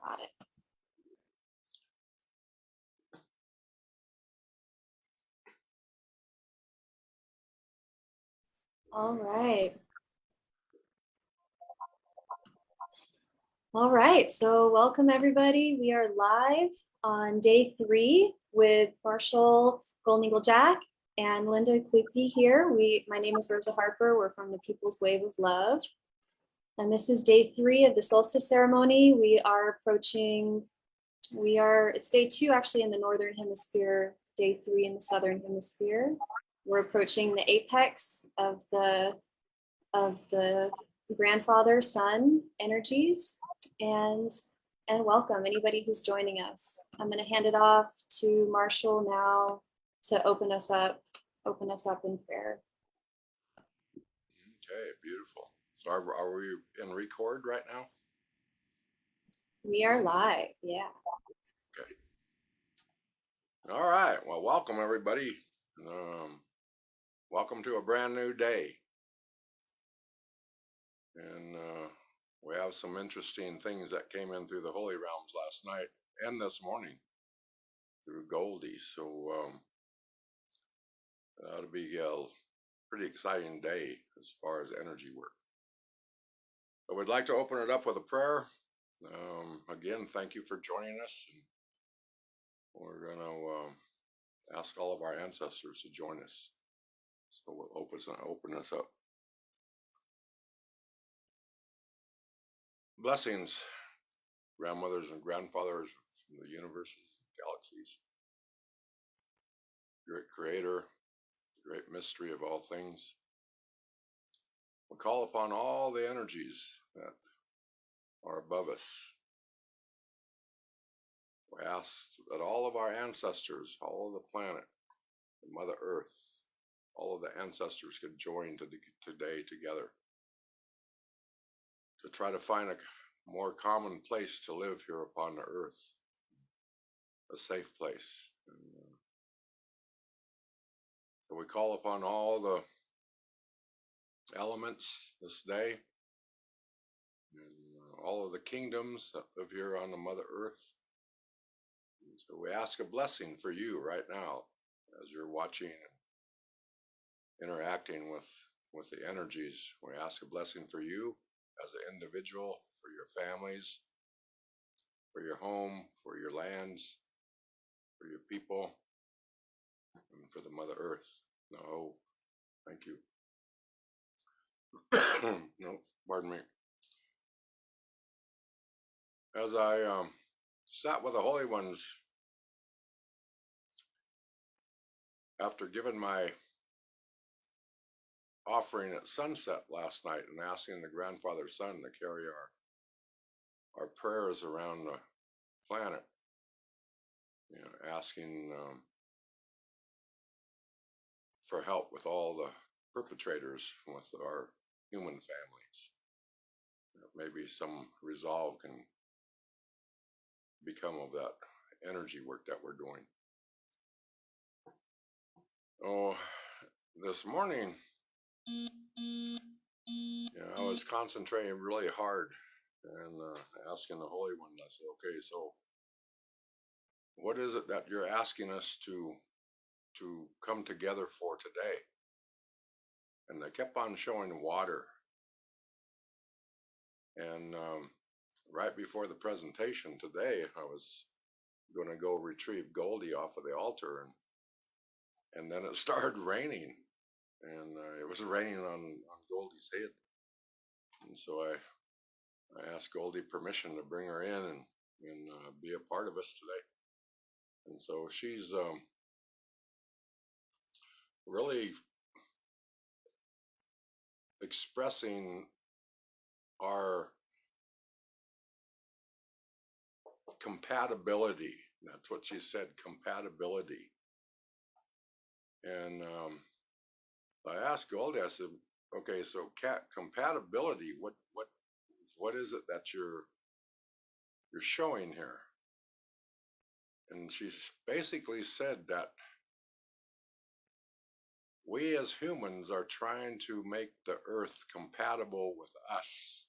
Got it. All right. All right. So welcome everybody. We are live on day 3 with Marshall Golden Eagle Jack and Linda Quigley here. My name is Rosa Harper. We're from the People's Wave of Love. And this is day 3 of the solstice ceremony. It's day 2 actually in the Northern Hemisphere, day 3 in the Southern Hemisphere. We're approaching the apex of the grandfather son energies, and welcome anybody who's joining us. I'm going to hand it off to Marshall now to open us up in prayer. Okay, beautiful. So are we in record right now? We are live, yeah. Okay. All right. Well, welcome everybody. Welcome to a brand new day. And we have some interesting things that came in through the Holy Realms last night and this morning through Goldie. So that'll be a pretty exciting day as far as energy work. I would like to open it up with a prayer. Again, thank you for joining us. And we're going to ask all of our ancestors to join us. So we'll open us up. Blessings, grandmothers and grandfathers from the universes, galaxies, great creator, great mystery of all things. We call upon all the energies that are above us. We ask that all of our ancestors, all of the planet, the Mother Earth, all of the ancestors could join today together to try to find a more common place to live here upon the earth, a safe place. So we call upon all the elements this day, and all of the kingdoms that live here on the Mother Earth. And so we ask a blessing for you right now as you're watching and interacting with the energies. We ask a blessing for you as an individual, for your families, for your home, for your lands, for your people, and for the Mother Earth. No, thank you. No, pardon me. As I sat with the Holy Ones after giving my offering at sunset last night and asking the grandfather sun to carry our prayers around the planet, asking for help with all the perpetrators with our human families. Maybe some resolve can become of that energy work that we're doing. Oh, this morning, I was concentrating really hard and asking the Holy One. I said, okay, so what is it that you're asking us to come together for today? And they kept on showing water. And right before the presentation today, I was going to go retrieve Goldie off of the altar, and then it started raining, and it was raining on Goldie's head. And so I asked Goldie permission to bring her in and be a part of us today. And so she's really expressing our compatibility. That's what she said, compatibility. And I asked Goldie, I said, okay, so compatibility, what is it that you're showing here? And she basically said that we as humans are trying to make the earth compatible with us.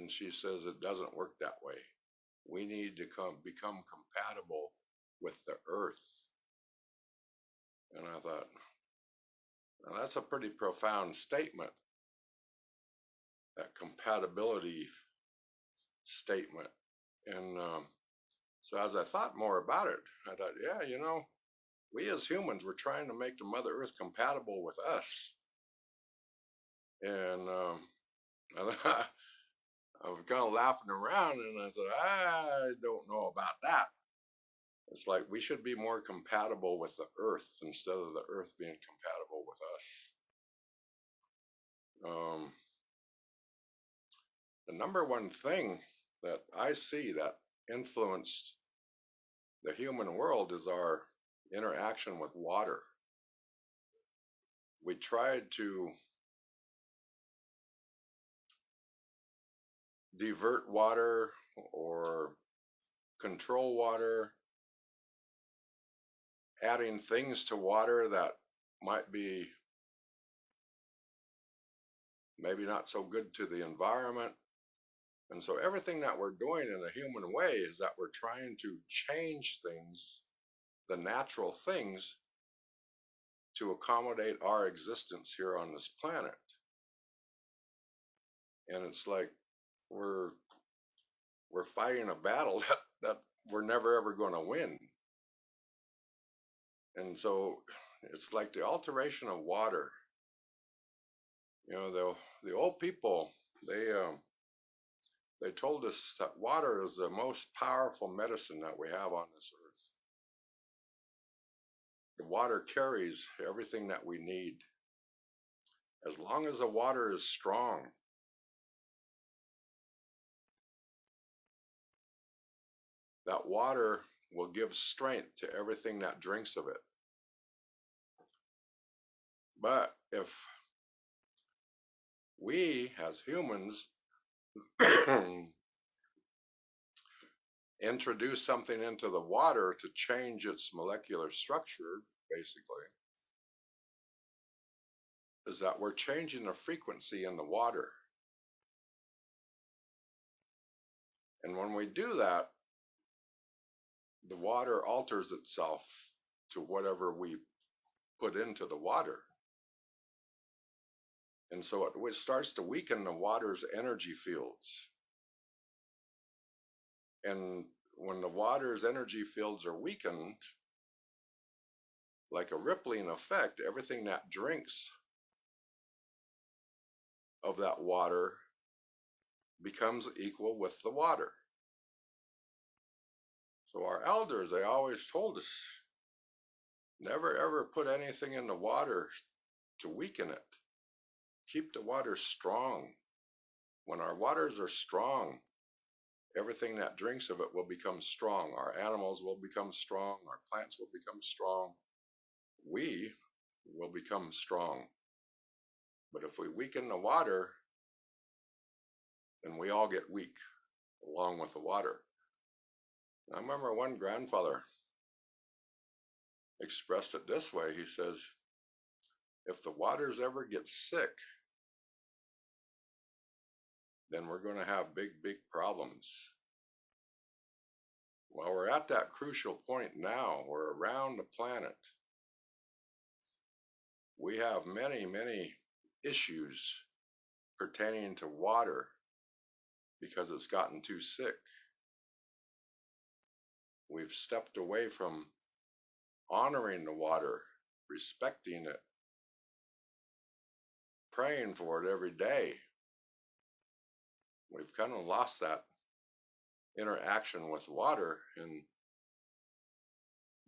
And she says it doesn't work that way. We need to become compatible with the earth. And I thought, now that's a pretty profound statement, that compatibility statement. And so as I thought more about it, I thought, yeah, we as humans, we're trying to make the Mother Earth compatible with us. And I was kind of laughing around, and I said, I don't know about that. It's like we should be more compatible with the earth instead of the earth being compatible with us. The number one thing that I see that influenced the human world is our interaction with water. We tried to divert water or control water, adding things to water that might be maybe not so good to the environment. And so everything that we're doing in a human way is that we're trying to change things, the natural things, to accommodate our existence here on this planet. And it's like we're fighting a battle that we're never ever going to win. And so it's like the alteration of water. The old people, they told us that water is the most powerful medicine that we have on this earth. The water carries everything that we need. As long as the water is strong, that water will give strength to everything that drinks of it. But if we as humans introduce something into the water to change its molecular structure, basically, is that we're changing the frequency in the water. And when we do that, the water alters itself to whatever we put into the water. And so it starts to weaken the water's energy fields. And when the water's energy fields are weakened, like a rippling effect, everything that drinks of that water becomes equal with the water. So our elders, they always told us, never ever put anything in the water to weaken it. Keep the water strong. When our waters are strong, everything that drinks of it will become strong. Our animals will become strong. Our plants will become strong. We will become strong. But if we weaken the water, then we all get weak along with the water. I remember one grandfather expressed it this way. He says, if the waters ever get sick, then we're going to have big, big problems. Well, we're at that crucial point now. We're around the planet. We have many, many issues pertaining to water because it's gotten too sick. We've stepped away from honoring the water, respecting it, praying for it every day. We've kind of lost that interaction with water, and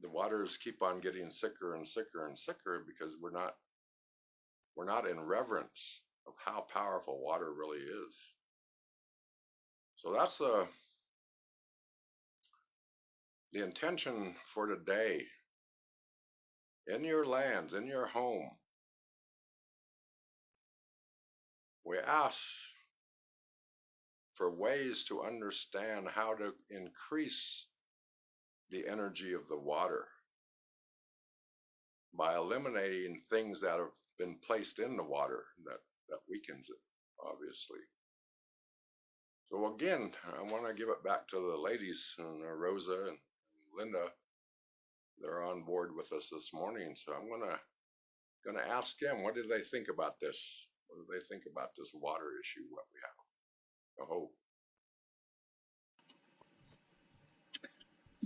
the waters keep on getting sicker and sicker and sicker because we're not in reverence of how powerful water really is. So that's the intention for today. In your lands, in your home, we ask for ways to understand how to increase the energy of the water by eliminating things that have been placed in the water that weakens it, obviously. So again, I want to give it back to the ladies and Rosa and Linda. They're on board with us this morning, so I'm gonna ask them, what do they think about this? What do they think about this water issue? What we have? Oh,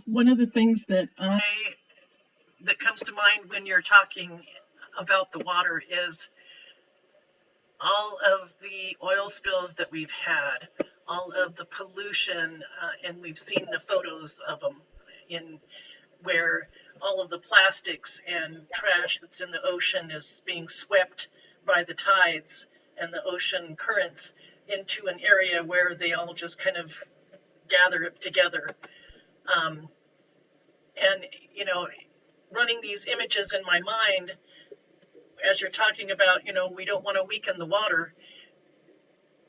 One of the things that comes to mind when you're talking about the water is all of the oil spills that we've had, all of the pollution, and we've seen the photos of them in where all of the plastics and trash that's in the ocean is being swept by the tides and the ocean currents into an area where they all just kind of gather together. Um, and, you know, running these images in my mind as you're talking about, we don't want to weaken the water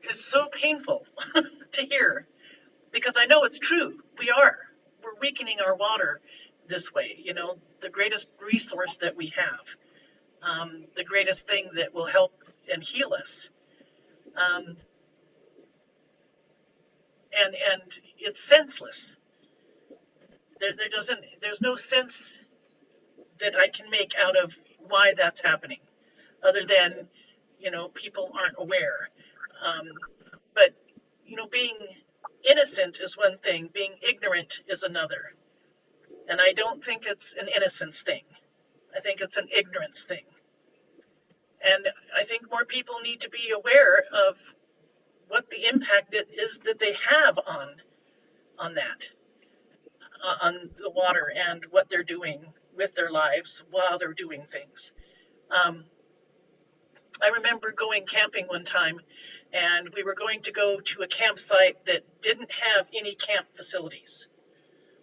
is so painful to hear, because I know it's true. We're weakening our water this way, the greatest resource that we have, the greatest thing that will help and heal us. Um, and it's senseless. There's no sense that I can make out of why that's happening, other than, people aren't aware. Um, but, being innocent is one thing, being ignorant is another. And I don't think it's an innocence thing. I think it's an ignorance thing. And I think more people need to be aware of what the impact it is that they have on that, on the water, and what they're doing with their lives while they're doing things. I remember going camping one time, and we were going to go to a campsite that didn't have any camp facilities.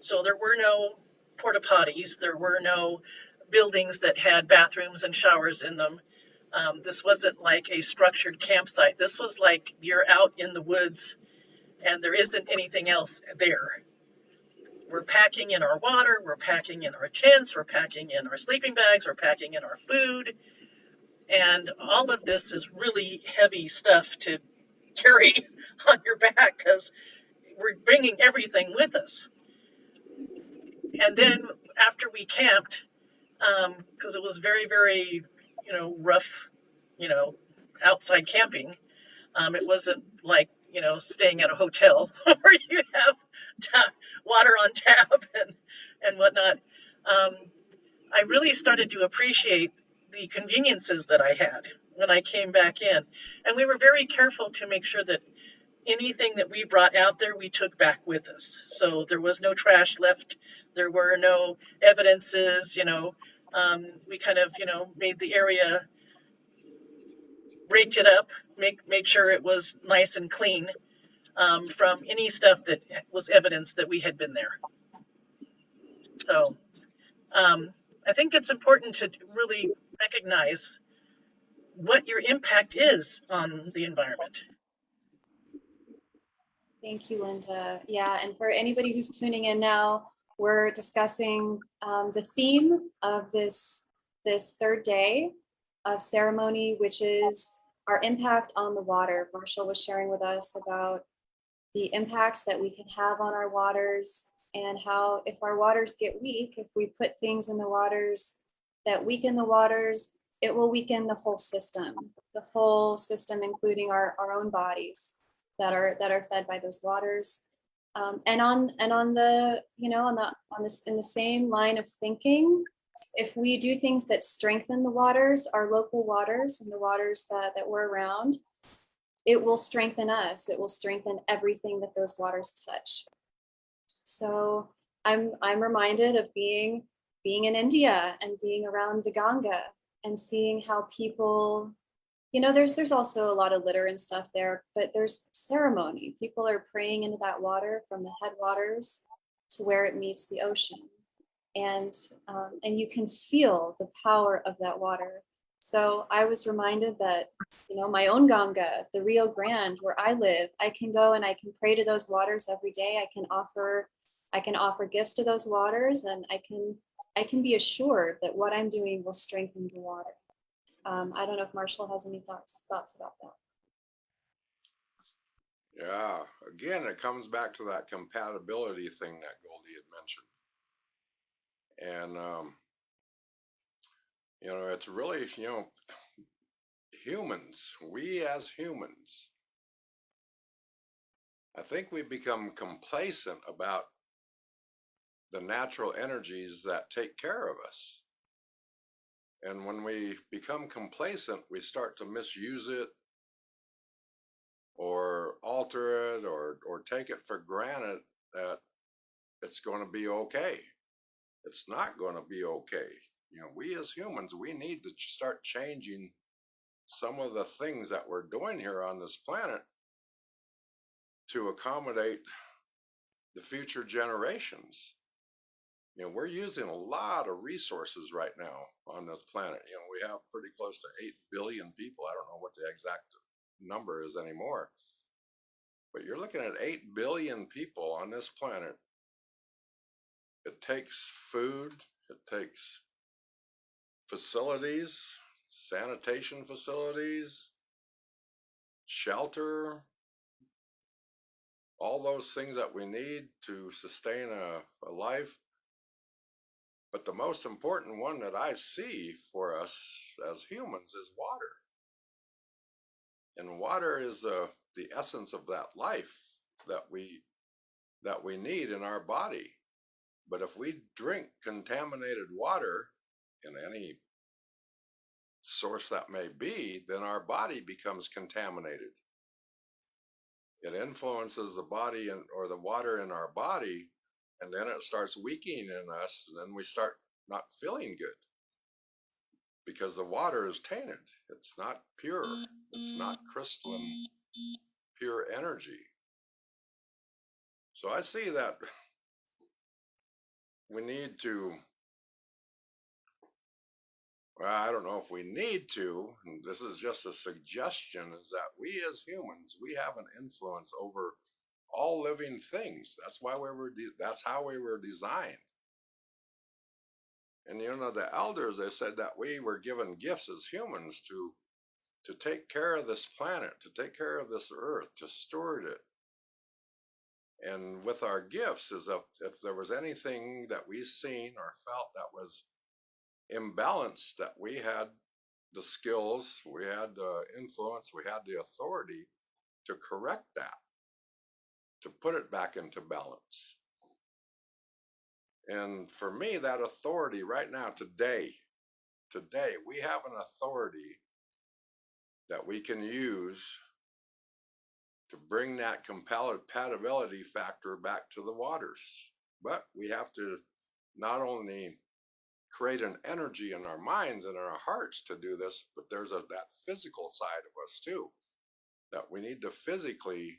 So there were no porta potties, there were no buildings that had bathrooms and showers in them. This wasn't like a structured campsite. This was like you're out in the woods and there isn't anything else there. We're packing in our water, we're packing in our tents, we're packing in our sleeping bags, we're packing in our food. And all of this is really heavy stuff to carry on your back because we're bringing everything with us. And then after we camped, because it was very, very, rough, outside camping. It wasn't like, staying at a hotel where you have water on tap and whatnot. I really started to appreciate the conveniences that I had when I came back in. And we were very careful to make sure that anything that we brought out there, we took back with us. So there was no trash left. There were no evidences, we kind of, made the area, raked it up, make sure it was nice and clean, from any stuff that was evidence that we had been there. So I think it's important to really recognize what your impact is on the environment. Thank you, Linda. Yeah, and for anybody who's tuning in now, we're discussing the theme of this third day of ceremony, which is our impact on the water. Marshall was sharing with us about the impact that we can have on our waters, and how if our waters get weak, if we put things in the waters that weaken the waters, it will weaken the whole system, including our own bodies that are fed by those waters. And on the, on this, in the same line of thinking, if we do things that strengthen the waters, our local waters and the waters that we're around, it will strengthen us. It will strengthen everything that those waters touch. So I'm reminded of being in India and being around the Ganga and seeing how people, there's also a lot of litter and stuff there, but there's ceremony. People are praying into that water from the headwaters to where it meets the ocean. And you can feel the power of that water. So I was reminded that, my own Ganga, the Rio Grande, where I live, I can go and I can pray to those waters every day. I can offer gifts to those waters, and I can be assured that what I'm doing will strengthen the water. I don't know if Marshall has any thoughts about that. Yeah, again, it comes back to that compatibility thing that Goldie had mentioned. And, it's really, humans, we as humans, I think we become complacent about the natural energies that take care of us. And when we become complacent, we start to misuse it or alter it or take it for granted that it's going to be okay. It's not going to be okay. We as humans, we need to start changing some of the things that we're doing here on this planet to accommodate the future generations. We're using a lot of resources right now on this planet. We have pretty close to 8 billion people. I don't know what the exact number is anymore, but you're looking at 8 billion people on this planet. It takes food, it takes facilities, sanitation facilities, shelter, all those things that we need to sustain a life. But the most important one that I see for us as humans is water. And water is the essence of that life that we need in our body. But if we drink contaminated water in any source that may be, then our body becomes contaminated. It influences the body or the water in our body, and then it starts weakening in us, and then we start not feeling good because the water is tainted. It's not pure. It's not crystalline, pure energy. So I see that we need to, well, I don't know if we need to, and this is just a suggestion, is that we as humans, we have an influence over all living things. That's how we were designed. And the elders, they said that we were given gifts as humans to take care of this planet, to take care of this earth, to steward it. And with our gifts, is if there was anything that we seen or felt that was imbalanced, that we had the skills, we had the influence, we had the authority to correct that, to put it back into balance. And for me, that authority right now, today, we have an authority that we can use to bring that compatibility factor back to the waters. But we have to not only create an energy in our minds and in our hearts to do this, but there's that physical side of us too, that we need to physically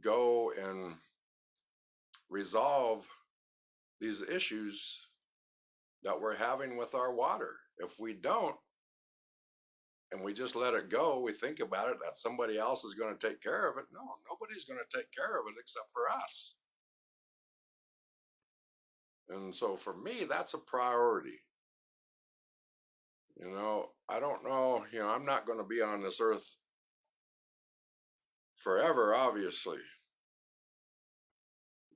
go and resolve these issues that we're having with our water. If we don't, and we just let it go, we think about it, that somebody else is going to take care of it. No, nobody's going to take care of it except for us. And so for me, that's a priority. I don't know, I'm not going to be on this earth forever, obviously.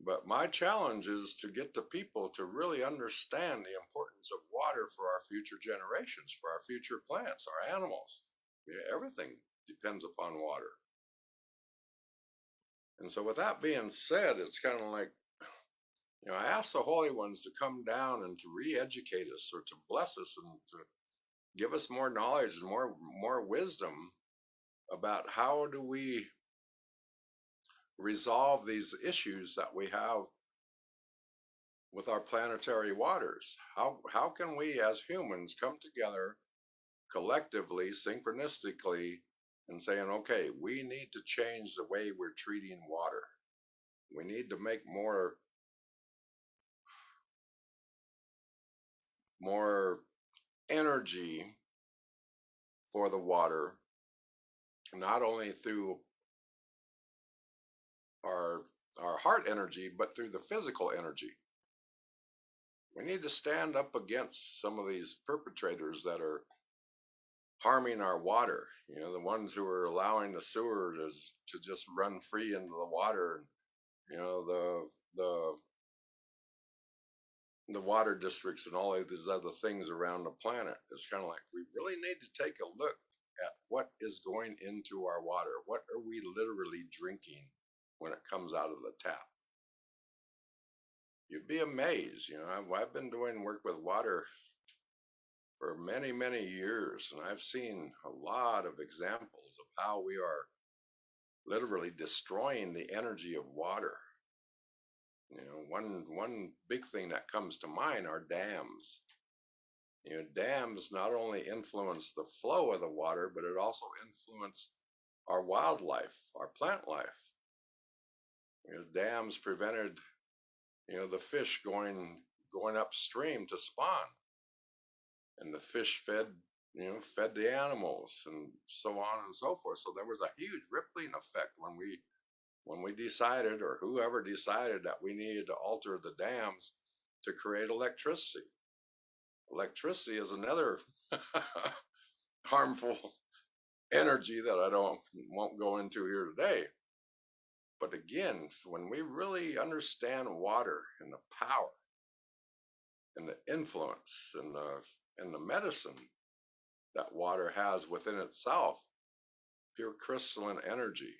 But my challenge is to get the people to really understand the importance of water for our future generations, for our future plants, our animals. Everything depends upon water. And so with that being said, it's kind of like, I ask the Holy Ones to come down and to re-educate us or to bless us and to give us more knowledge and more wisdom about how do we resolve these issues that we have with our planetary waters. How can we as humans come together collectively, synchronistically, and saying, okay, we need to change the way we're treating water. We need to make more energy for the water, not only through our heart energy, but through the physical energy. We need to stand up against some of these perpetrators that are harming our water. You know, the ones who are allowing the sewer to just run free into the water. You know, the water districts and all of these other things around the planet. It's kind of like we really need to take a look at what is going into our water. What are we literally drinking when it comes out of the tap? You'd be amazed. You know, I've been doing work with water for many, many years, and I've seen a lot of examples of how we are literally destroying the energy of water. You know, one big thing that comes to mind are dams. You know, dams not only influence the flow of the water, but it also influence our wildlife, our plant life. You know, dams prevented, you know, the fish going upstream to spawn, and the fish fed the animals and so on and so forth. So there was a huge rippling effect when we decided, or whoever decided, that we needed to alter the dams to create electricity. Electricity is another harmful energy that won't go into here today. But again, when we really understand water and the power and the influence and the medicine that water has within itself, pure crystalline energy,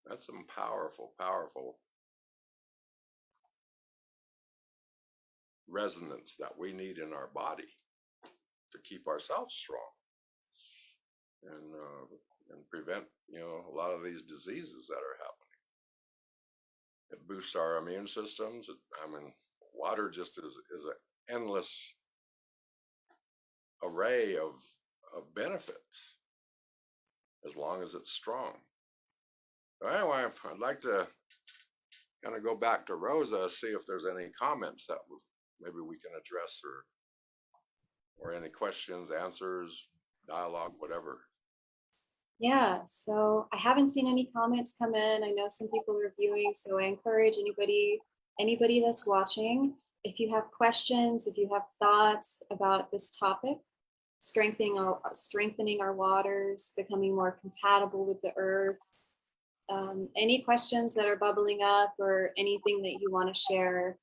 that's some powerful, powerful resonance that we need in our body to keep ourselves strong and prevent, you know, a lot of these diseases that are happening. It boosts our immune systems. I mean, water just is an endless array of benefits as long as it's strong. Anyway, I'd like to kind of go back to Rosa, see if there's any comments that maybe we can address, or any questions, answers, dialogue, whatever. Yeah, so I haven't seen any comments come in. I know some people are viewing, so I encourage anybody that's watching, if you have questions, if you have thoughts about this topic, strengthening our waters, becoming more compatible with the earth, any questions that are bubbling up or anything that you want to share,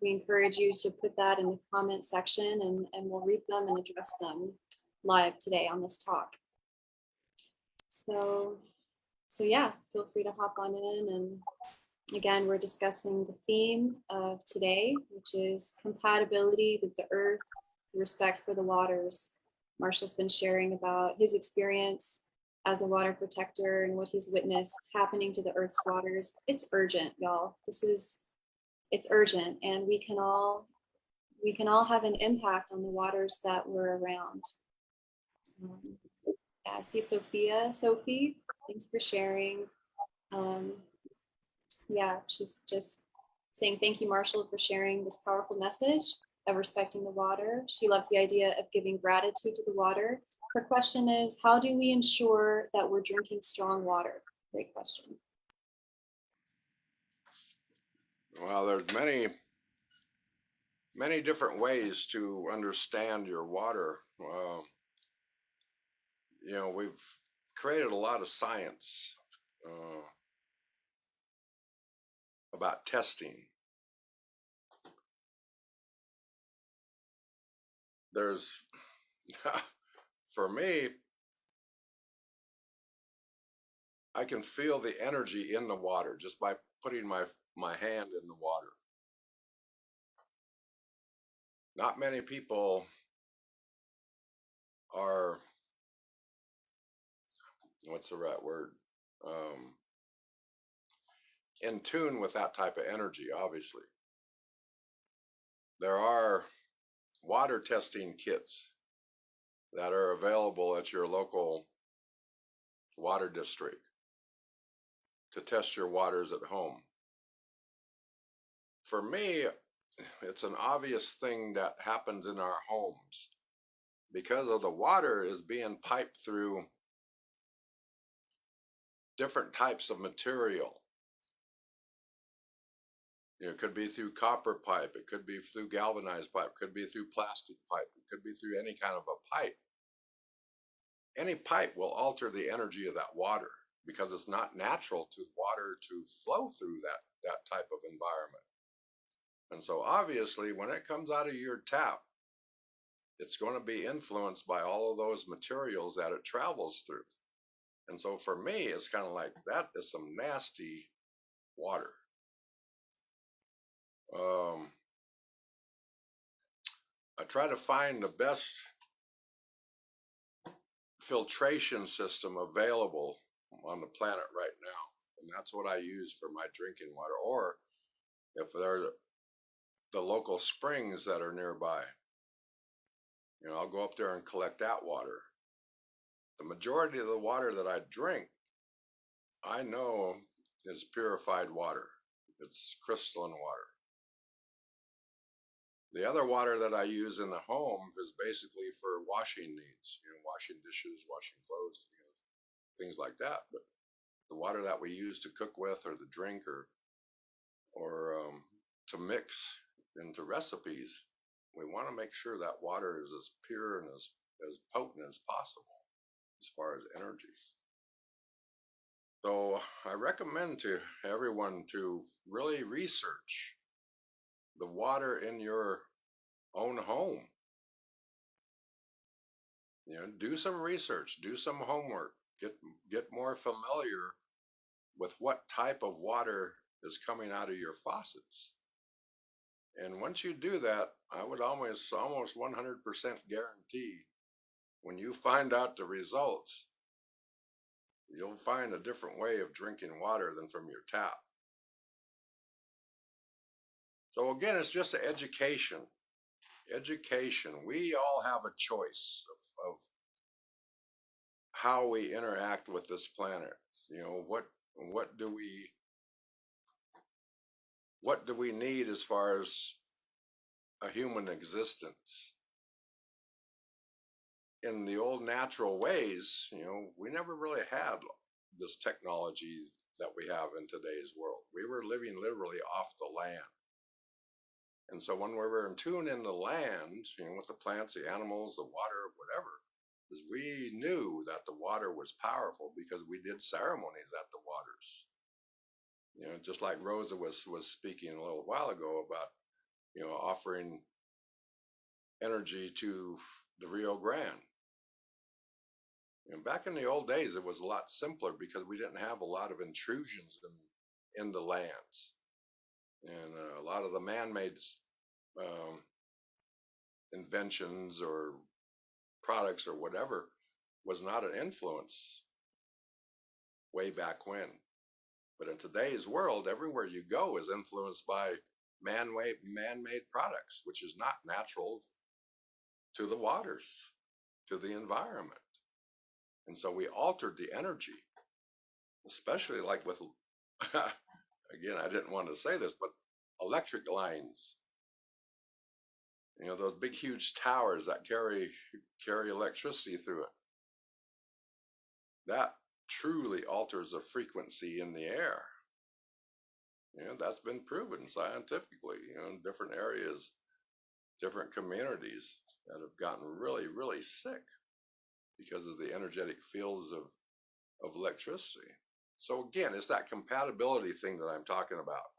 we encourage you to put that in the comment section, and we'll read them and address them live today on this talk. So yeah, feel free to hop on in. And again, we're discussing the theme of today, which is compatibility with the earth, respect for the waters. Marshall's been sharing about his experience as a water protector and what he's witnessed happening to the earth's waters. It's urgent, y'all. It's urgent, and we can all have an impact on the waters that we're around. Yeah, I see Sophie, thanks for sharing. Yeah, she's just saying thank you, Marshall, for sharing this powerful message of respecting the water. She loves the idea of giving gratitude to the water. Her question is, how do we ensure that we're drinking strong water? Great question. Well, there's many different ways to understand your water. You know, we've created a lot of science about testing. There's, for me, I can feel the energy in the water just by putting my hand in the water. Not many people are, what's the right word, in tune with that type of energy, obviously. There are water testing kits that are available at your local water district to test your waters at home. For me, it's an obvious thing that happens in our homes because of the water is being piped through different types of material. You know, it could be through copper pipe, it could be through galvanized pipe, it could be through plastic pipe, it could be through any kind of a pipe. any pipe will alter the energy of that water because it's not natural to water to flow through that type of environment. And so obviously when it comes out of your tap, it's going to be influenced by all of those materials that it travels through. And so for me, it's kind of like that is some nasty water. I try to find the best filtration system available on the planet right now. And that's what I use for my drinking water. Or if there are the local springs that are nearby, I'll go up there and collect that water. The majority of the water that I drink, I know is purified water. It's crystalline water. The other water that I use in the home is basically for washing needs, washing dishes, washing clothes, things like that. But the water that we use to cook with, or the drink, or to mix into recipes, we want to make sure that water is as pure and as potent as possible as far as energies. So I recommend to everyone to really research the water in your own home. Do some research, do some homework, get more familiar with what type of water is coming out of your faucets. And once you do that, I would almost 100% guarantee when you find out the results, you'll find a different way of drinking water than from your tap. So again, it's just education. Education. We all have a choice of how we interact with this planet. What do we need as far as a human existence? In the old natural ways, we never really had this technology that we have in today's world. We were living literally off the land. And so when we were in tune in the land, with the plants, the animals, the water, whatever, is we knew that the water was powerful because we did ceremonies at the waters. Just like Rosa was speaking a little while ago about, offering energy to the Rio Grande. Back in the old days, it was a lot simpler because we didn't have a lot of intrusions in the lands. And a lot of the man-made inventions or products or whatever was not an influence way back when. But in today's world, everywhere you go is influenced by man-made products, which is not natural to the waters, to the environment. And so we altered the energy, especially like with, again, I didn't want to say this, but electric lines. Those big, huge towers that carry electricity through it. That truly alters the frequency in the air. That's been proven scientifically, in different areas, different communities that have gotten really, really sick because of the energetic fields of electricity. So again, it's that compatibility thing that I'm talking about.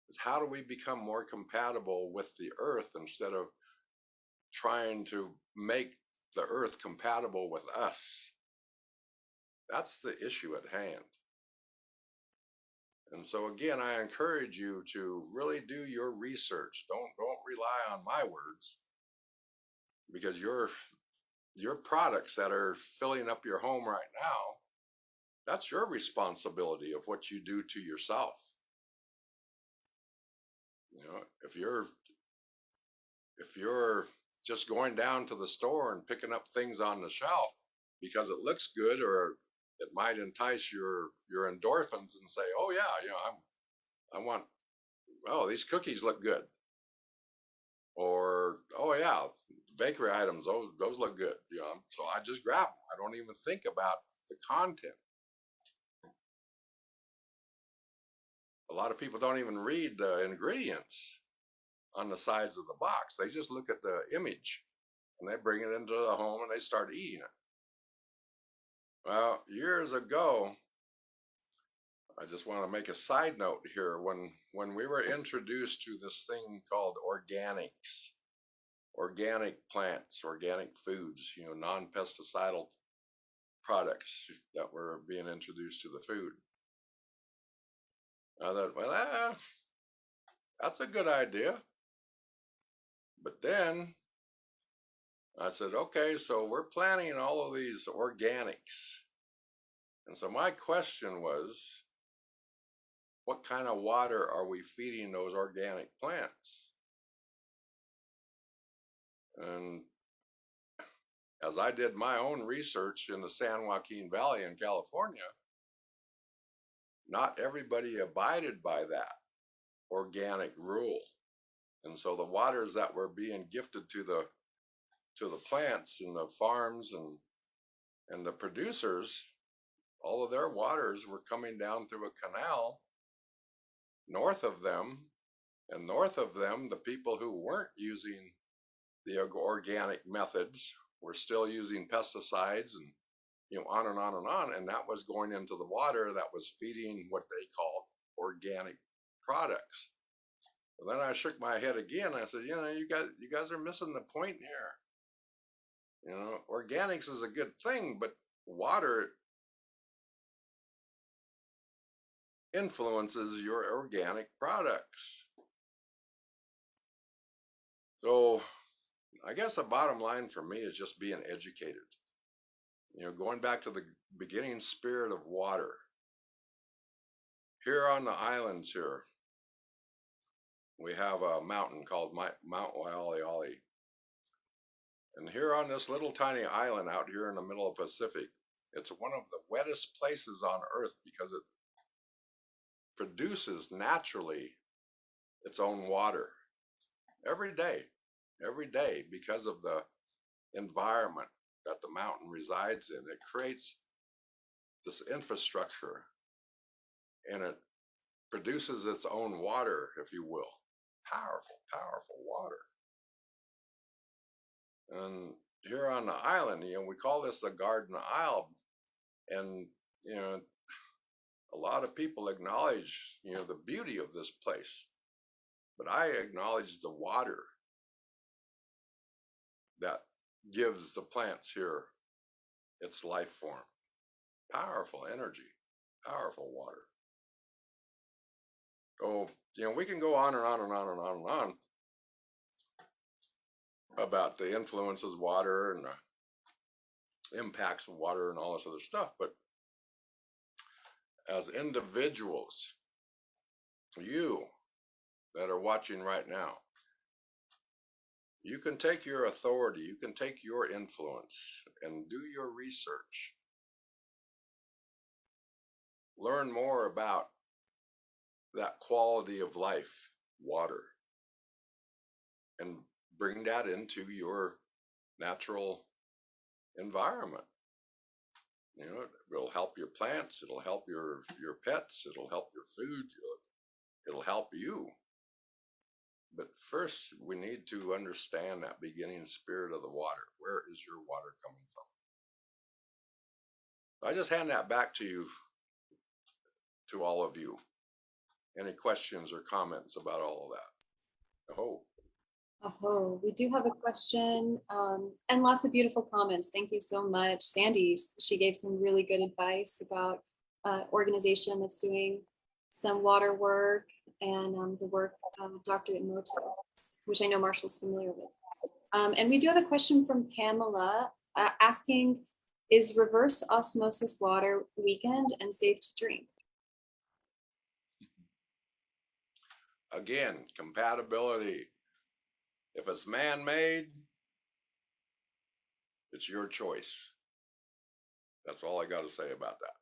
Is how do we become more compatible with the earth instead of trying to make the earth compatible with us? That's the issue at hand. And so again, I encourage you to really do your research. Don't rely on my words, because your products that are filling up your home right now, that's your responsibility of what you do to yourself. If you're just going down to the store and picking up things on the shelf because it looks good, or it might entice your endorphins and say, oh yeah, I want, oh, these cookies look good, or oh yeah, bakery items, those look good, so I just grab them. I don't even think about the content. A lot of people don't even read the ingredients on the sides of the box. They just look at the image and they bring it into the home and they start eating it. Well, years ago, I just want to make a side note here. When we were introduced to this thing called organics, organic plants, organic foods, non-pesticidal products that were being introduced to the food, I thought, well, that's a good idea. But then I said, okay, so we're planting all of these organics. And so my question was, what kind of water are we feeding those organic plants? And as I did my own research in the San Joaquin Valley in California, not everybody abided by that organic rule. And so the waters that were being gifted to the plants and the farms and the producers, all of their waters were coming down through a canal north of them. And north of them, the people who weren't using the organic methods were still using pesticides and on and on and on. And that was going into the water that was feeding what they called organic products. And then I shook my head again. I said, you guys are missing the point here. Organics is a good thing, but water influences your organic products. So I guess the bottom line for me is just being educated. Going back to the beginning spirit of water. Here on the islands here, we have a mountain called Mount Waialeale. And here on this little tiny island out here in the middle of the Pacific, it's one of the wettest places on earth because it produces naturally its own water every day because of the environment that the mountain resides in. It creates this infrastructure and it produces its own water, if you will. Powerful water. And here on the island, we call this the Garden Isle. And, a lot of people acknowledge, the beauty of this place. But I acknowledge the water that gives the plants here its life form. Powerful energy, powerful water. So, we can go on and on and on and on and on about the influences of water and the impacts of water and all this other stuff. But as individuals, you that are watching right now, you can take your authority, you can take your influence and do your research. Learn more about that quality of life, water, and bring that into your natural environment. It'll help your plants, it'll help your pets, it'll help your food, it'll help you. But first, we need to understand that beginning spirit of the water. Where is your water coming from? I just hand that back to you, to all of you. Any questions or comments about all of that? We do have a question and lots of beautiful comments. Thank you so much. Sandy, she gave some really good advice about organization that's doing some water work and the work of Dr. Emoto, which I know Marshall's familiar with. And we do have a question from Pamela asking, is reverse osmosis water weakened and safe to drink? Again, compatibility. If it's man-made, it's your choice. That's all I got to say about that.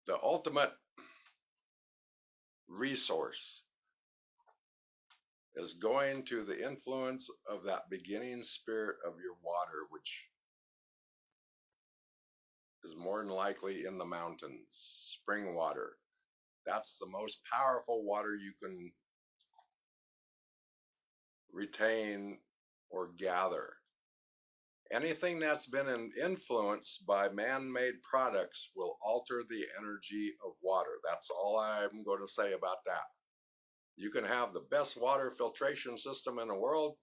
The ultimate resource is going to the influence of that beginning spirit of your water, which is more than likely in the mountains, spring water. That's the most powerful water you can retain or gather. Anything that's been influenced by man-made products will alter the energy of water. That's all I'm going to say about that. You can have the best water filtration system in the world,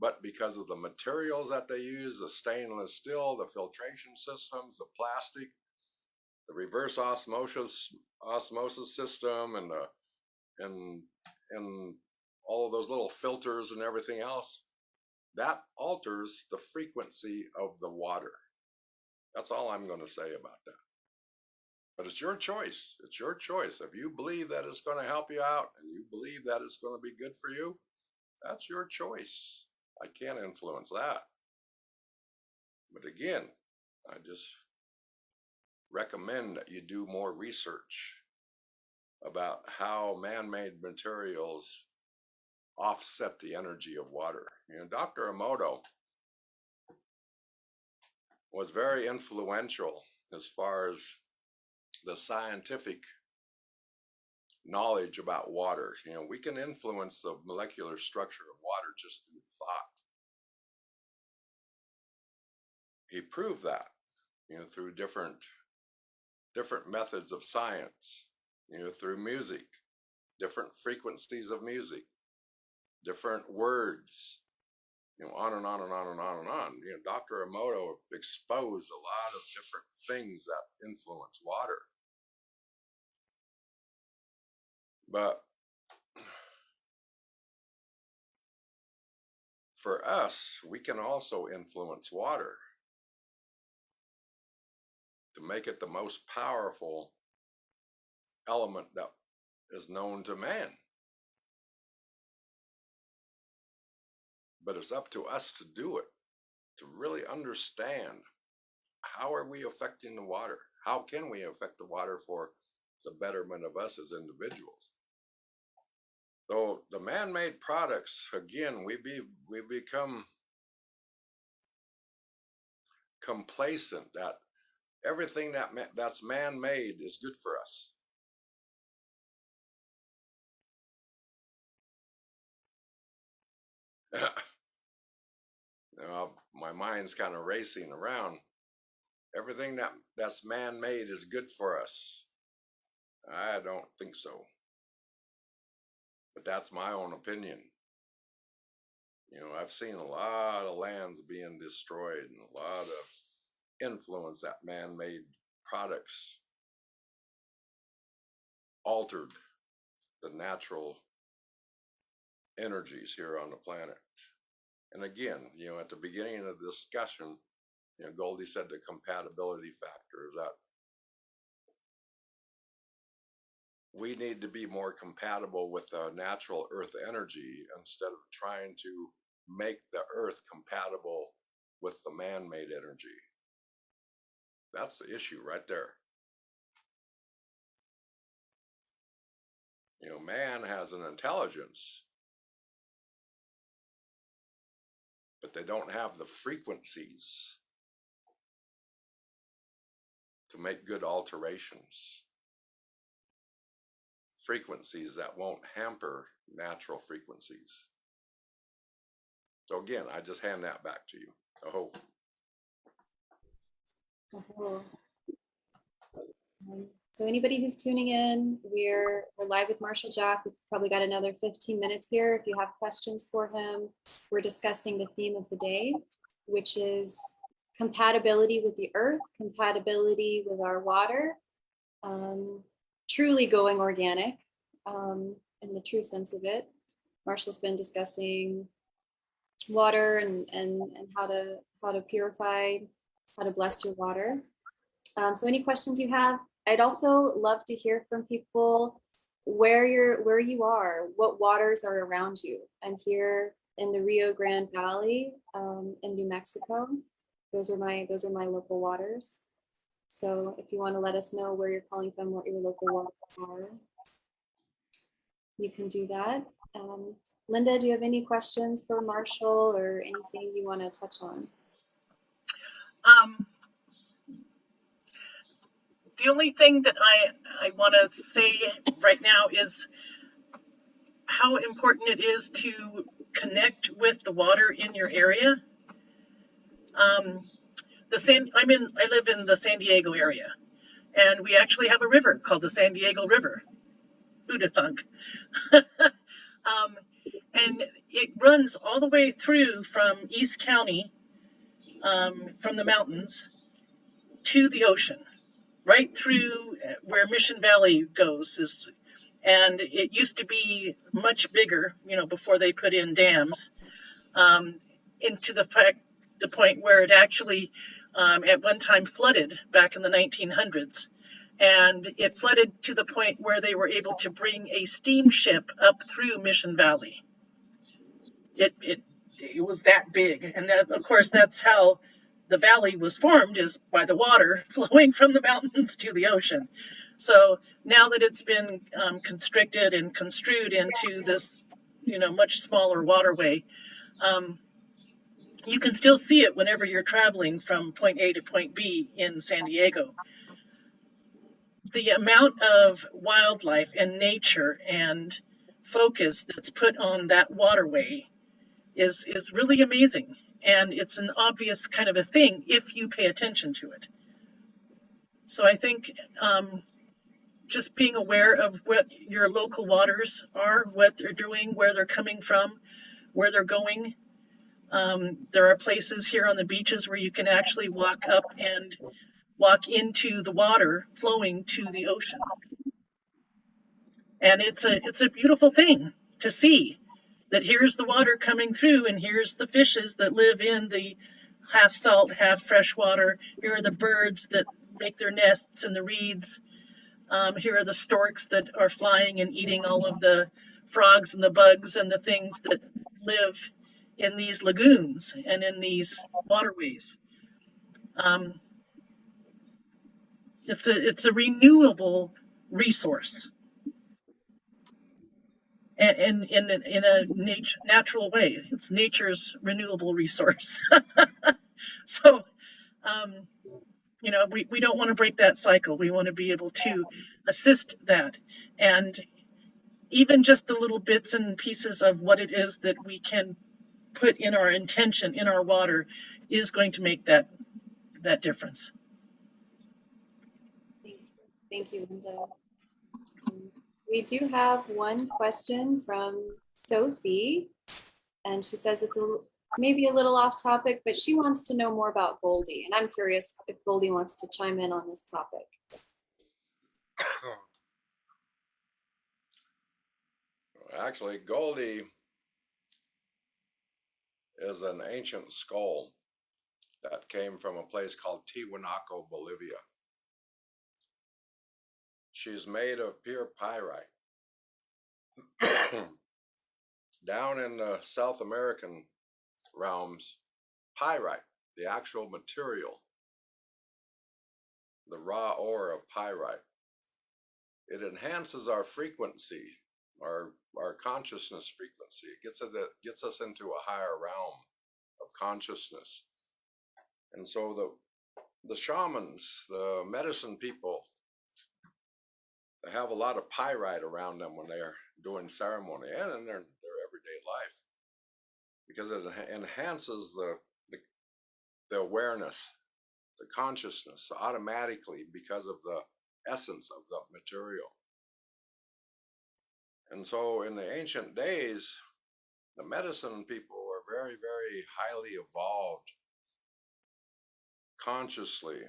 but because of the materials that they use, the stainless steel, the filtration systems, the plastic, the reverse osmosis system, and all of those little filters and everything else, that alters the frequency of the water. That's all I'm going to say about that. But it's your choice. It's your choice. If you believe that it's going to help you out and you believe that it's going to be good for you, that's your choice. I can't influence that. But again, I just recommend that you do more research about how man-made materials offset the energy of water. You know, Dr. Emoto was very influential as far as the scientific knowledge about water. You know, we can influence the molecular structure of water just through thought. He proved that, you know, through different methods of science, you know, through music, different frequencies of music, different words, you know, on and on and on and on and on. You know, Dr. Emoto exposed a lot of different things that influence water. But for us, we can also influence water to make it the most powerful element that is known to man. But it's up to us to do it, to really understand how are we affecting the water? How can we affect the water for the betterment of us as individuals? So the man-made products, again, we become complacent that everything that's man-made is good for us. You know, my mind's kind of racing around. Everything that's man-made is good for us. I don't think so. But that's my own opinion. You know, I've seen a lot of lands being destroyed and a lot of influence that man-made products altered the natural energies here on the planet. And again, you know, at the beginning of the discussion, you know, Goldie said the compatibility factor is that we need to be more compatible with the natural earth energy instead of trying to make the earth compatible with the man-made energy. That's the issue right there. You know, man has an intelligence, but they don't have the frequencies to make good alterations. Frequencies that won't hamper natural frequencies. So again, I just hand that back to you. Oh. So anybody who's tuning in, we're live with Marshall Jack. We've probably got another 15 minutes here. If you have questions for him, we're discussing the theme of the day, which is compatibility with the earth, compatibility with our water, truly going organic in the true sense of it. Marshall's been discussing water and how to purify, how to bless your water. So any questions you have? I'd also love to hear from people where you are, what waters are around you. I'm here in the Rio Grande Valley in New Mexico. Those are my local waters. So if you want to let us know where you're calling from, what your local waters are, you can do that. Linda, do you have any questions for Marshall or anything you want to touch on? The only thing that I want to say right now is how important it is to connect with the water in your area. Um, I live in the San Diego area, and we actually have a river called the San Diego River. Who'd have thunk? Um, and it runs all the way through from East County, from the mountains to the ocean, right through where Mission Valley goes. And it used to be much bigger, before they put in dams, um, into the point where it actually, at one time, flooded back in the 1900s. And it flooded to the point where they were able to bring a steamship up through Mission Valley. It was that big, and that, of course, that's how the valley was formed, is by the water flowing from the mountains to the ocean. So now that it's been constricted and construed into this, much smaller waterway, um, you can still see it whenever you're traveling from point A to point B in San Diego. The amount of wildlife and nature and focus that's put on that waterway is really amazing. And it's an obvious kind of a thing if you pay attention to it. So I think just being aware of what your local waters are, what they're doing, where they're coming from, where they're going. There are places here on the beaches where you can actually walk up and walk into the water flowing to the ocean. And it's a beautiful thing to see, that here's the water coming through, and here's the fishes that live in the half salt, half fresh water. Here are the birds that make their nests in the reeds. Here are the storks that are flying and eating all of the frogs and the bugs and the things that live in these lagoons and in these waterways. Um, it's a renewable resource, and in a natural way. It's nature's renewable resource. So, um, we don't want to break that cycle. We want to be able to assist that. And even just the little bits and pieces of what it is that we can put in our intention in our water is going to make that difference. Thank you, Linda. We do have one question from Sophie, and she says it's maybe a little off topic, but she wants to know more about Goldie, and I'm curious if Goldie wants to chime in on this topic. Actually, Goldie is an ancient skull that came from a place called Tiwanaku, Bolivia. She's made of pure pyrite. Down in the South American realms, pyrite, the actual material, the raw ore of pyrite, it enhances our frequency, our consciousness frequency. It gets us into a higher realm of consciousness. And so the shamans, the medicine people, they have a lot of pyrite around them when they're doing ceremony and in their everyday life, because it enhances the awareness, the consciousness automatically because of the essence of the material. And so in the ancient days, the medicine people were very, very highly evolved consciously.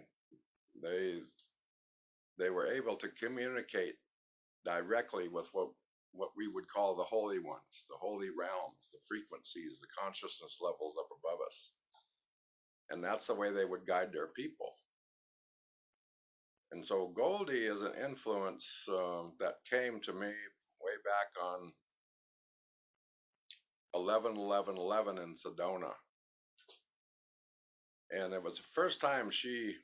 They were able to communicate directly with what we would call the holy ones, the holy realms, the frequencies, the consciousness levels up above us. And that's the way they would guide their people. And so Goldie is an influence that came to me way back on 11/11/11 in Sedona. And it was the first time she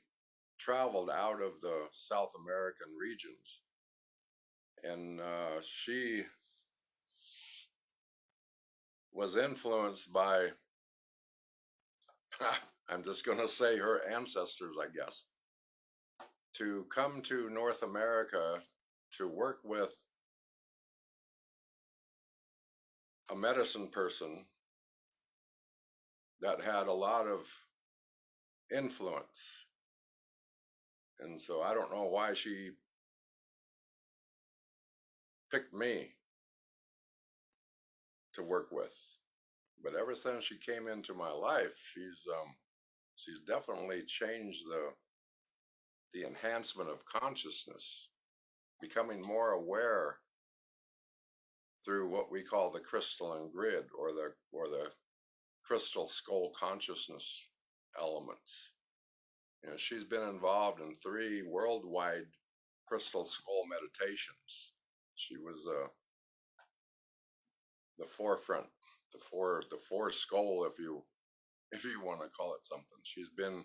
traveled out of the South American regions. And she was influenced by, I'm just going to say her ancestors, I guess, to come to North America to work with a medicine person that had a lot of influence. And so I don't know why she picked me to work with, but ever since she came into my life, she's definitely changed the enhancement of consciousness, becoming more aware through what we call the crystalline grid, or the crystal skull consciousness elements. You know, she's been involved in 3 worldwide crystal skull meditations. She was the forefront, the four skull, if you want to call it something. She's been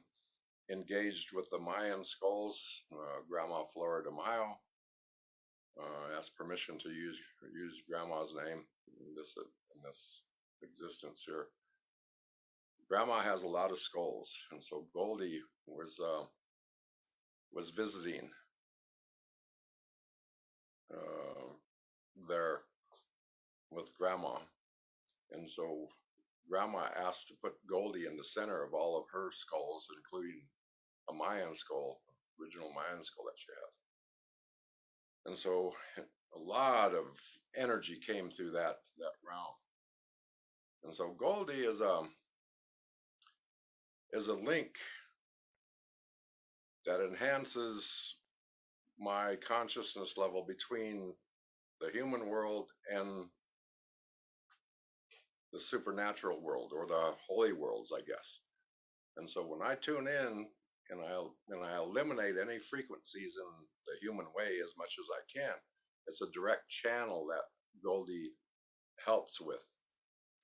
engaged with the Mayan skulls. Grandma Flora de Mayo asked permission to use Grandma's name in this existence here. Grandma has a lot of skulls, and so Goldie was visiting there with Grandma, and so Grandma asked to put Goldie in the center of all of her skulls, including a Mayan skull, original Mayan skull that she has. And so a lot of energy came through that realm. And so Goldie is a link that enhances my consciousness level between the human world and the supernatural world, or the holy worlds, I guess. And so when I tune in and I eliminate any frequencies in the human way as much as I can, it's a direct channel that Goldie helps with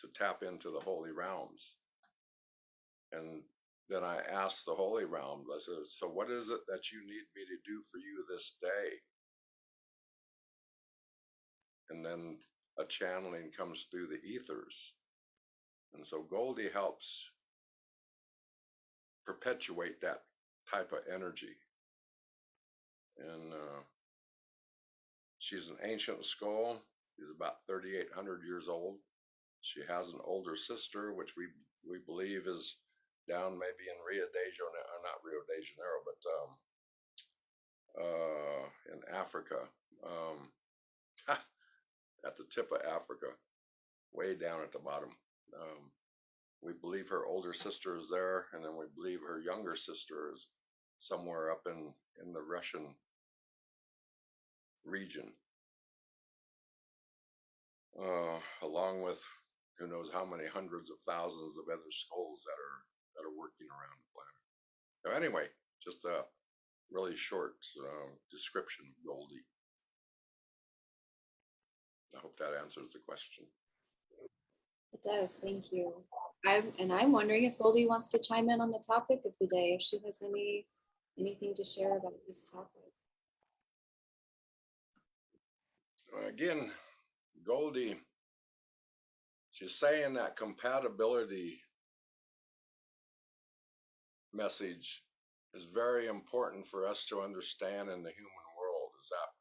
to tap into the holy realms. And then I asked the holy realm, I said, so what is it that you need me to do for you this day? And then a channeling comes through the ethers. And so Goldie helps perpetuate that type of energy. And she's an ancient skull. She's about 3,800 years old. She has an older sister, which we believe is down maybe in Rio de Janeiro, not Rio de Janeiro, but in Africa, at the tip of Africa, way down at the bottom. We believe her older sister is there, and then we believe her younger sister is somewhere up in the Russian region, along with who knows how many hundreds of thousands of other skulls that are working around the planet. So anyway, just a really short description of Goldie. I hope that answers the question. It does, thank you. I'm wondering if Goldie wants to chime in on the topic of the day, if she has anything to share about this topic. Again, Goldie, she's saying that compatibility message is very important for us to understand in the human world, is that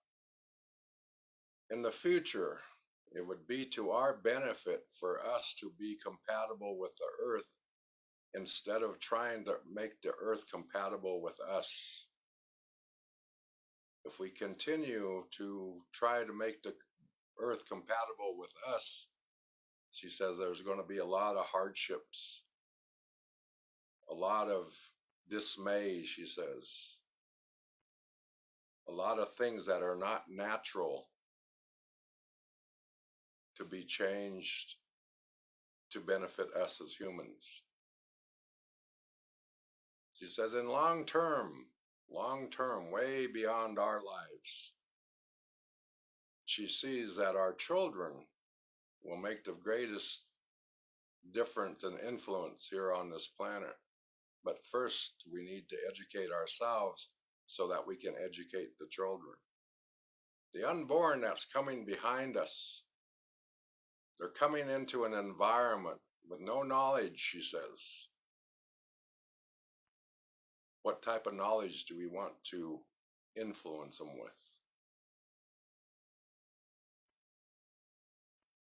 in the future, it would be to our benefit for us to be compatible with the earth instead of trying to make the earth compatible with us. If we continue to try to make the earth compatible with us, she says there's going to be a lot of hardships, a lot of dismay, she says, a lot of things that are not natural to be changed to benefit us as humans. She says in long term, way beyond our lives, she sees that our children will make the greatest difference and influence here on this planet. But first, we need to educate ourselves so that we can educate the children. The unborn that's coming behind us, they're coming into an environment with no knowledge, she says. What type of knowledge do we want to influence them with?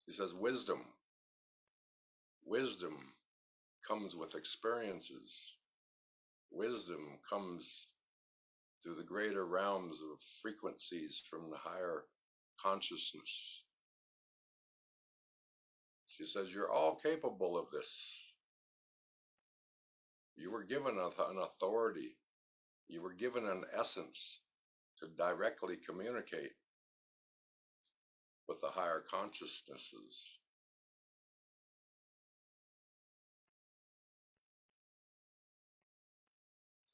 She says wisdom. Wisdom comes with experiences. wisdom comes through the greater realms of frequencies from the higher consciousness. She says, you're all capable of this. You were given an authority. You were given an essence to directly communicate with the higher consciousnesses.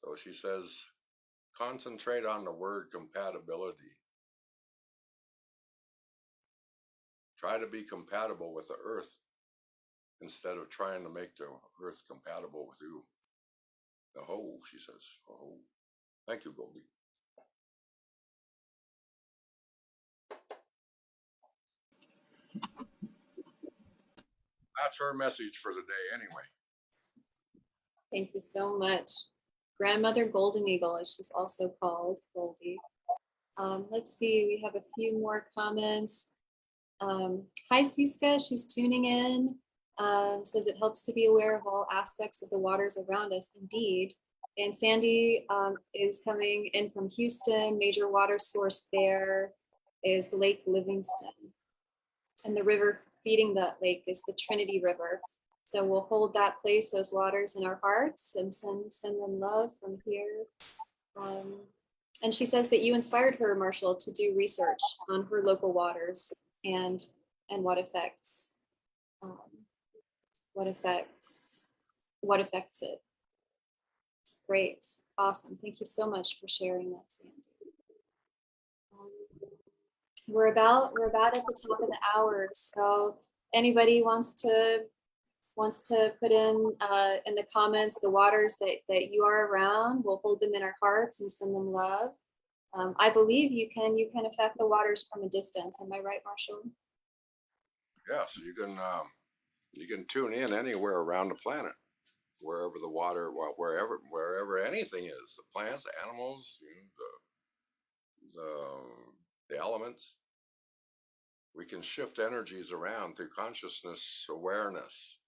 So she says, concentrate on the word compatibility. Try to be compatible with the earth instead of trying to make the earth compatible with you. Oh, she says. Oh, thank you, Goldie. That's her message for the day anyway. Thank you so much. Grandmother Golden Eagle, as she's also called, Goldie. Let's see, we have a few more comments. Hi, Siska, she's tuning in. Says it helps to be aware of all aspects of the waters around us, indeed. And Sandy is coming in from Houston. Major water source there is Lake Livingston. And the river feeding that lake is the Trinity River. So we'll hold that place, those waters in our hearts, and send them love from here. And she says that you inspired her, Marshall, to do research on her local waters and what affects it. Great, awesome. Thank you so much for sharing that, Sandy. We're about at the top of the hour, so anybody wants to put in the comments the waters that you are around, we'll hold them in our hearts and send them love. I believe you can affect the waters from a distance. Am I right, Marshall? Yes, you can tune in anywhere around the planet, wherever the water, wherever anything is, the plants, the animals, the elements. We can shift energies around through consciousness awareness.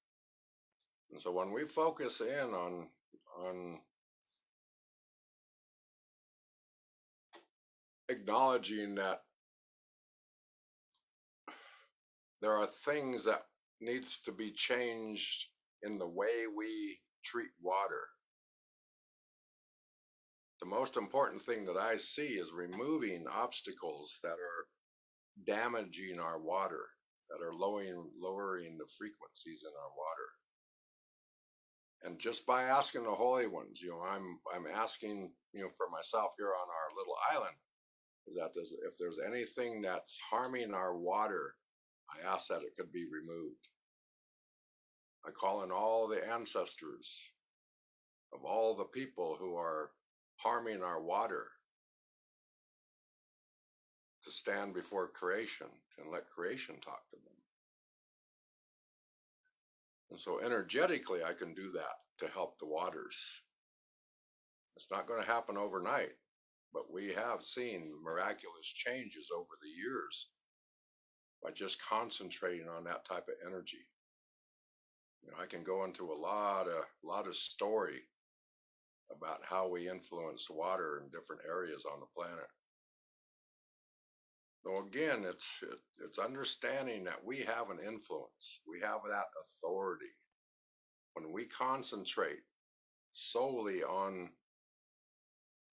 And so when we focus in on acknowledging that there are things that needs to be changed in the way we treat water. The most important thing that I see is removing obstacles that are damaging our water, that are lowering the frequencies in our water. And just by asking the holy ones, I'm asking, for myself here on our little island, is that if there's anything that's harming our water, I ask that it could be removed. I call in all the ancestors of all the people who are harming our water to stand before creation and let creation talk to them. And so energetically, I can do that to help the waters. It's not going to happen overnight, but we have seen miraculous changes over the years by just concentrating on that type of energy. I can go into a lot of story about how we influence water in different areas on the planet. So again, it's understanding that we have an influence. We have that authority. When we concentrate solely on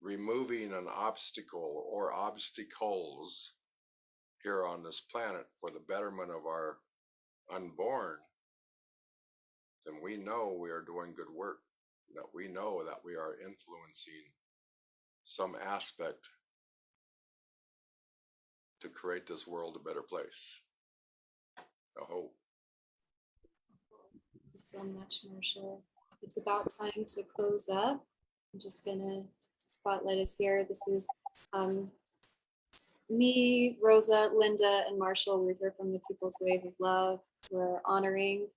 removing an obstacle or obstacles here on this planet for the betterment of our unborn, then we know we are doing good work, that we know that we are influencing some aspect to create this world a better place. I hope. Thank you so much, Marshall. It's about time to close up. I'm just gonna spotlight us here. This is me, Rosa, Linda, and Marshall. We're here from the People's Wave of Love. We're honoring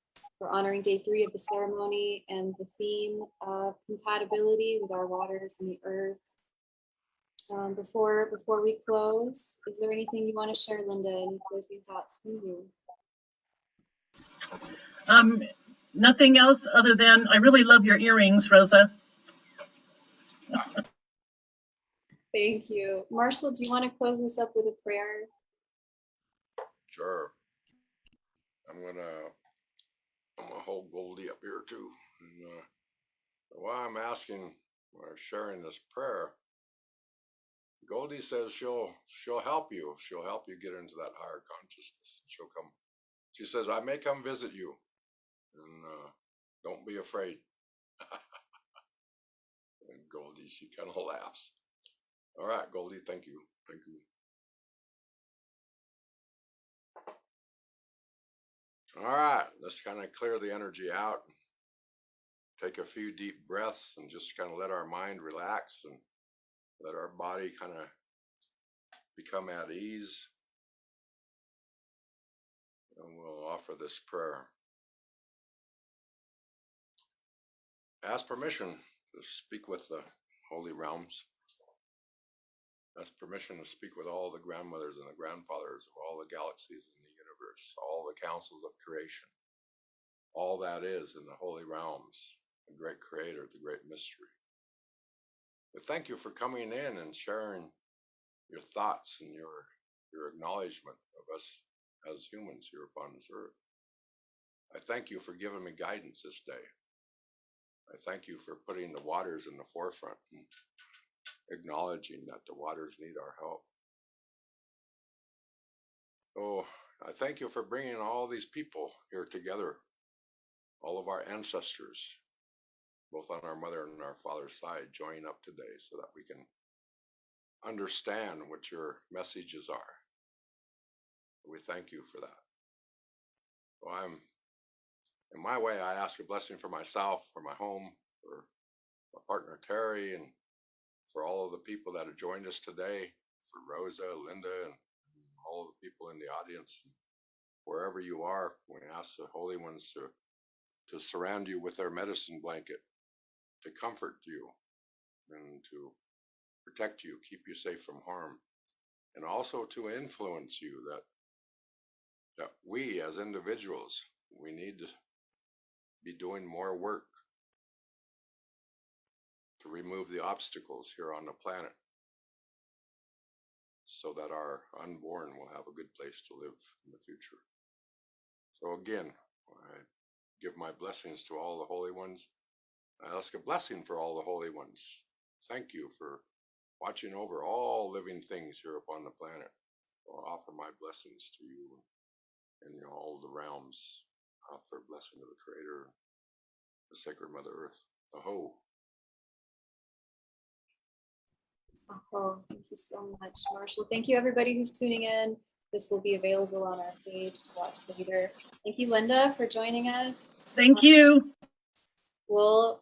day 3 of the ceremony and the theme of compatibility with our waters and the earth. Before we close, is there anything you want to share, Linda? Any closing thoughts from you? Nothing else other than I really love your earrings, Rosa. Thank you. Marshall, do you want to close this up with a prayer? Sure. I'm gonna hold Goldie up here too. And, while I'm asking or sharing this prayer, Goldie says she'll help you. She'll help you get into that higher consciousness. She'll come. She says, I may come visit you, and don't be afraid. And Goldie, she kind of laughs. All right, Goldie, thank you. Thank you. All right, let's kind of clear the energy out. Take a few deep breaths and just kind of let our mind relax and let our body kind of become at ease. And we'll offer this prayer. Ask permission to speak with the holy realms. Ask permission to speak with all the grandmothers and the grandfathers of all the galaxies in the universe, all the councils of creation, all that is in the holy realms, the great creator, the great mystery. But thank you for coming in and sharing your thoughts and your acknowledgement of us as humans here upon this earth. I thank you for giving me guidance this day. I thank you for putting the waters in the forefront and acknowledging that the waters need our help. Oh, I thank you for bringing all these people here together, all of our ancestors, both on our mother and our father's side, joining up today so that we can understand what your messages are. We thank you for that. So in my way, I ask a blessing for myself, for my home, for my partner Terry, and for all of the people that have joined us today, for Rosa, Linda, and all of the people in the audience. Wherever you are, we ask the holy ones to surround you with their medicine blanket, to comfort you, and to protect you, keep you safe from harm, and also to influence you that we as individuals, we need to be doing more work to remove the obstacles here on the planet so that our unborn will have a good place to live in the future. So again, I give my blessings to all the holy ones. I ask a blessing for all the holy ones. Thank you for watching over all living things here upon the planet. I'll offer my blessings to you and all the realms. I offer a blessing to the Creator, the Sacred Mother Earth. Aho. Oh, thank you so much, Marshall. Thank you, everybody who's tuning in. This will be available on our page to watch later. Thank you, Linda, for joining us. Thank you. We'll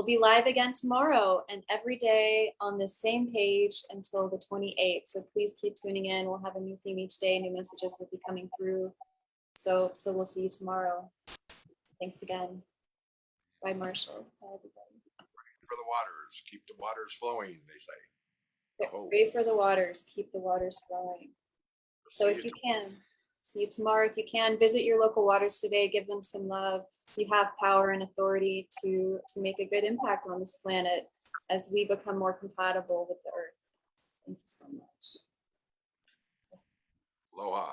be live again tomorrow and every day on the same page until the 28th. So please keep tuning in. We'll have a new theme each day. New messages will be coming through. So we'll see you tomorrow. Thanks again. Bye, Marshall. Bye, everybody. For the waters, keep the waters flowing, they say. Aho. Pray for the waters. Keep the waters flowing. So if you can, see you tomorrow. If you can, visit your local waters today. Give them some love. You have power and authority to make a good impact on this planet as we become more compatible with the earth. Thank you so much. Aloha.